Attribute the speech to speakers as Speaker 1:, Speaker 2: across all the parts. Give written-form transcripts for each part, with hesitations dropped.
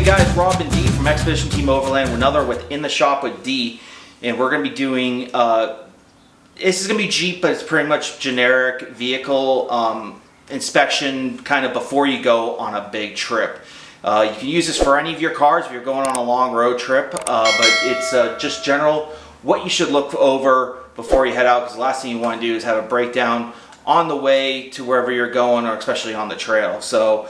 Speaker 1: Hey guys, Rob and Dee from Expedition Team Overland. We're another within the shop with Dee, and we're going to be doing, this is going to be Jeep, but it's pretty much generic vehicle inspection kind of before you go on a big trip. You can use this for any of your cars if you're going on a long road trip, but it's just general what you should look over before you head out, because the last thing you want to do is have a breakdown on the way to wherever you're going, or especially on the trail. So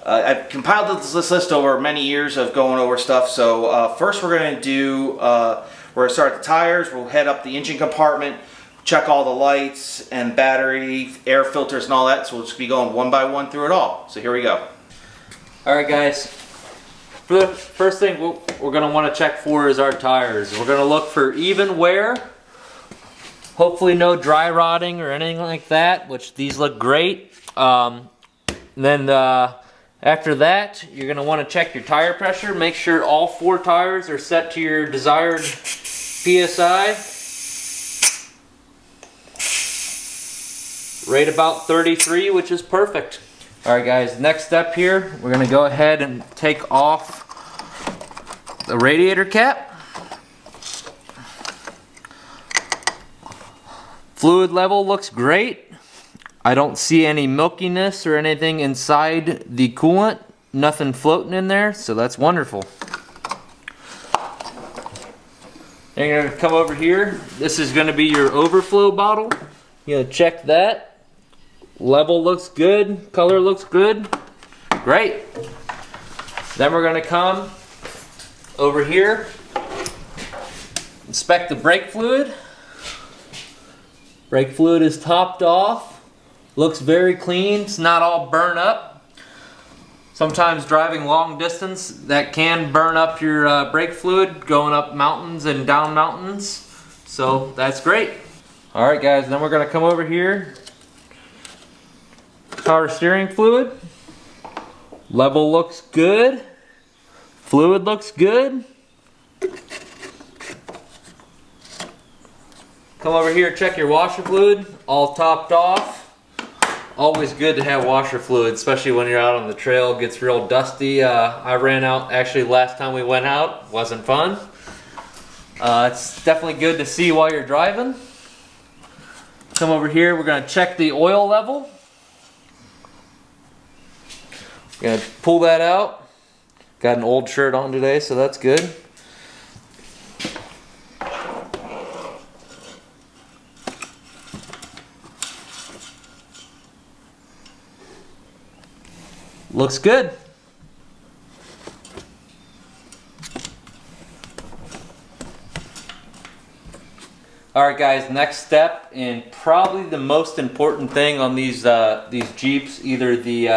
Speaker 1: I've compiled this list over many years of going over stuff. So first we're going to do, we're going to start at the tires. We'll head up the engine compartment, check all the lights and battery, air filters and all that. So we'll just be going one by one through it all. So here we go.
Speaker 2: Alright guys, for the first thing we're going to want to check for is our tires. We're going to look for even wear, hopefully no dry rotting or anything like that, which these look great. Then after that, you're going to want to check your tire pressure. Make sure all 4 tires are set to your desired PSI. Right about 33, which is perfect. Alright guys, next step here, we're going to go ahead and take off the radiator cap. Fluid level looks great. I don't see any milkiness or anything inside the coolant. Nothing floating in there, so that's wonderful. Then you're going to come over here. This is going to be your overflow bottle. You're going to check that. Level looks good. Color looks good. Great. Then we're going to come over here. Inspect the brake fluid. Brake fluid is topped off. Looks very clean. It's not all burnt up. Sometimes driving long distance, that can burn up your brake fluid going up mountains and down mountains. So that's great. Alright guys, then we're going to come over here. Power steering fluid. Level looks good. Fluid looks good. Come over here, check your washer fluid. All topped off. Always good to have washer fluid, especially when you're out on the trail. It gets real dusty. I ran out, actually last time we went out, wasn't fun. It's definitely good to see while you're driving. Come over here, we're going to check the oil level. Gonna pull that out. Got an old shirt on today, so that's good. Looks good. Alright guys, next step, and probably the most important thing on these Jeeps, either the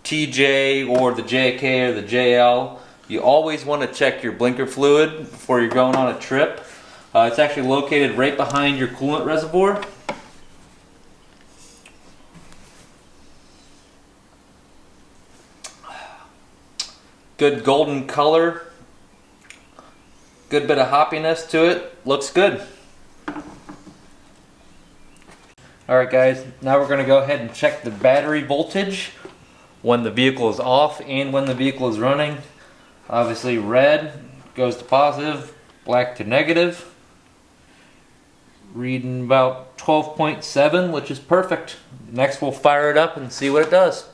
Speaker 2: TJ or the JK or the JL, you always want to check your blinker fluid before you're going on a trip. It's actually located right behind your coolant reservoir. Good golden color, good bit of hoppiness to it, looks good. Alright guys, now we're going to go ahead and check the battery voltage when the vehicle is off and when the vehicle is running. Obviously red goes to positive, black to negative. Reading about 12.7, which is perfect. Next we'll fire it up and see what it does.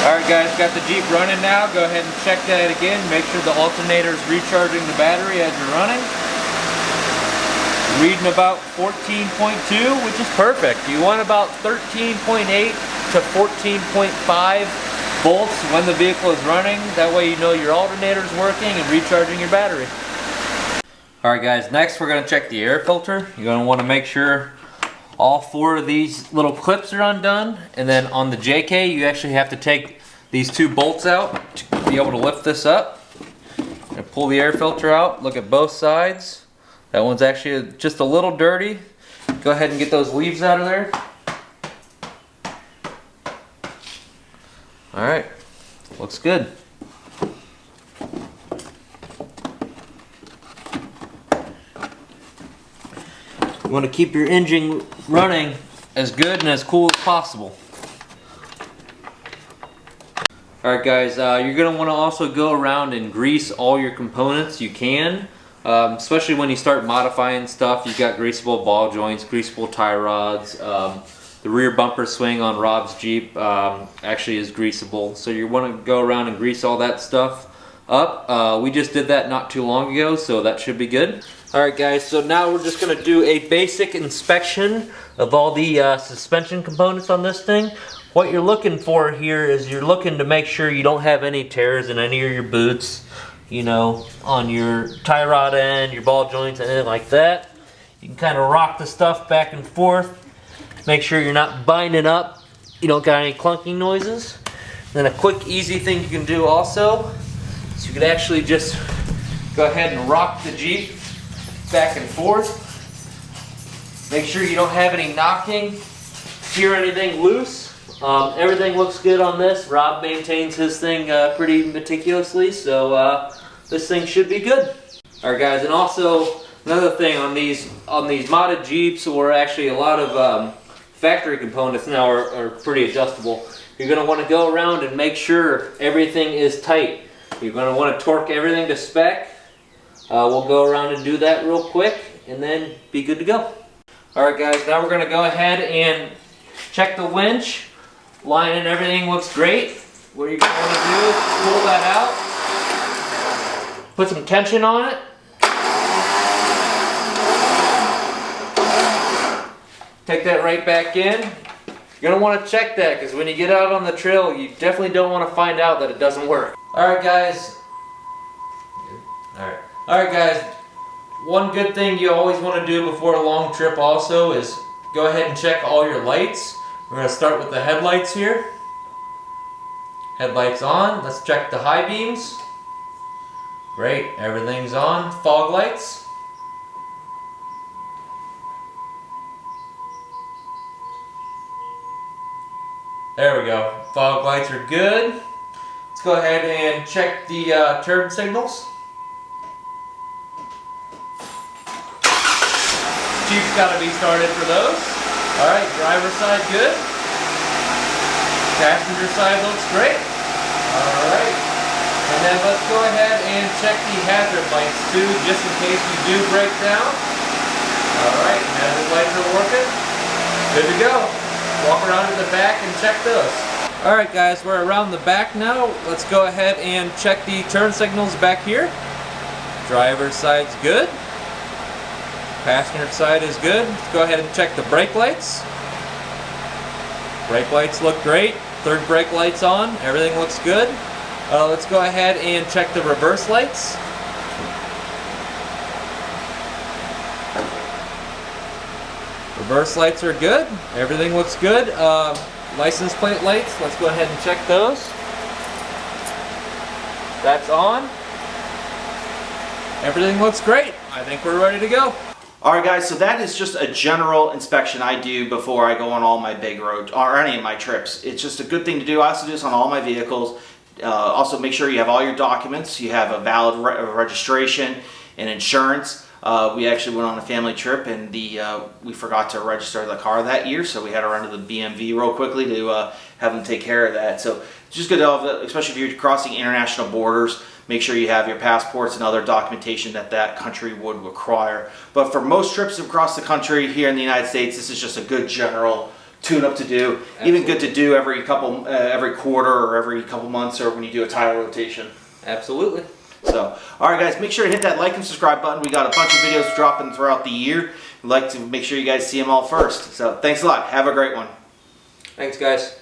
Speaker 2: Alright guys, got the Jeep running now. Go ahead and check that again. Make sure the alternator is recharging the battery as you're running. Reading about 14.2, which is perfect. You want about 13.8 to 14.5 volts when the vehicle is running. That way you know your alternator is working and recharging your battery. Alright guys, next we're going to check the air filter. You're going to want to make sure all 4 of these little clips are undone, and then on the JK you actually have to take these 2 bolts out to be able to lift this up. And pull the air filter out, look at both sides. That one's actually just a little dirty. Go ahead and get those leaves out of there. Alright, looks good. You want to keep your engine running as good and as cool as possible. Alright guys, you're going to want to also go around and grease all your components you can. Especially when you start modifying stuff, you've got greasable ball joints, greasable tie rods. The rear bumper swing on Rob's Jeep actually is greasable. So you want to go around and grease all that stuff up. We just did that not too long ago, so that should be good. Alright guys, so now we're just going to do a basic inspection of all the suspension components on this thing. What you're looking for here is you're looking to make sure you don't have any tears in any of your boots, you know, on your tie rod end, your ball joints, anything like that. You can kind of rock the stuff back and forth. Make sure you're not binding up, you don't got any clunking noises. Then a quick, easy thing you can do also is you can actually just go ahead and rock the Jeep back and forth. Make sure you don't have any knocking, hear anything loose. Everything looks good on this. Rob maintains his thing pretty meticulously, so this thing should be good. Alright guys, and also another thing on these modded Jeeps, or actually a lot of factory components now are pretty adjustable. You're going to want to go around and make sure everything is tight. You're going to want to torque everything to spec. We'll go around and do that real quick and then be good to go. Alright guys, now we're going to go ahead and check the winch. Line and everything looks great. What you're going to want to do is pull that out. Put some tension on it. Take that right back in. You're going to want to check that because when you get out on the trail, you definitely don't want to find out that it doesn't work. Alright guys. Alright guys. One good thing you always want to do before a long trip also is go ahead and check all your lights. We're going to start with the headlights here. Headlights on. Let's check the high beams. Great, everything's on. Fog lights. There we go. Fog lights are good. Let's go ahead and check the turn signals. Jeep's got to be started for those. Alright, driver's side good. Passenger side looks great. Alright. And then let's go ahead and check the hazard lights too, just in case you do break down. Alright, hazard lights are working. Good to go. Walk around to the back and check those. Alright guys, we're around the back now. Let's go ahead and check the turn signals back here. Driver's side's good. Passenger side is good. Let's go ahead and check the brake lights. Brake lights look great. Third brake light's on. Everything looks good. Let's go ahead and check the reverse lights. Reverse lights are good. Everything looks good. License plate lights. Let's go ahead and check those. That's on. Everything looks great. I think we're ready to go.
Speaker 1: Alright guys, so that is just a general inspection I do before I go on all my big roads, or any of my trips. It's just a good thing to do. I also do this on all my vehicles. Also make sure you have all your documents. You have a valid registration and insurance. We actually went on a family trip and we forgot to register the car that year, so we had to run to the BMV real quickly to have them take care of that. So it's just good to have, especially if you're crossing international borders, make sure you have your passports and other documentation that country would require. But for most trips across the country here in the United States, this is just a good general tune-up to do. Absolutely. Even good to do every quarter or every couple months, or when you do a tire rotation.
Speaker 2: Absolutely.
Speaker 1: So, alright guys, make sure to hit that like and subscribe button. We got a bunch of videos dropping throughout the year. We'd like to make sure you guys see them all first. So, thanks a lot. Have a great one.
Speaker 2: Thanks guys.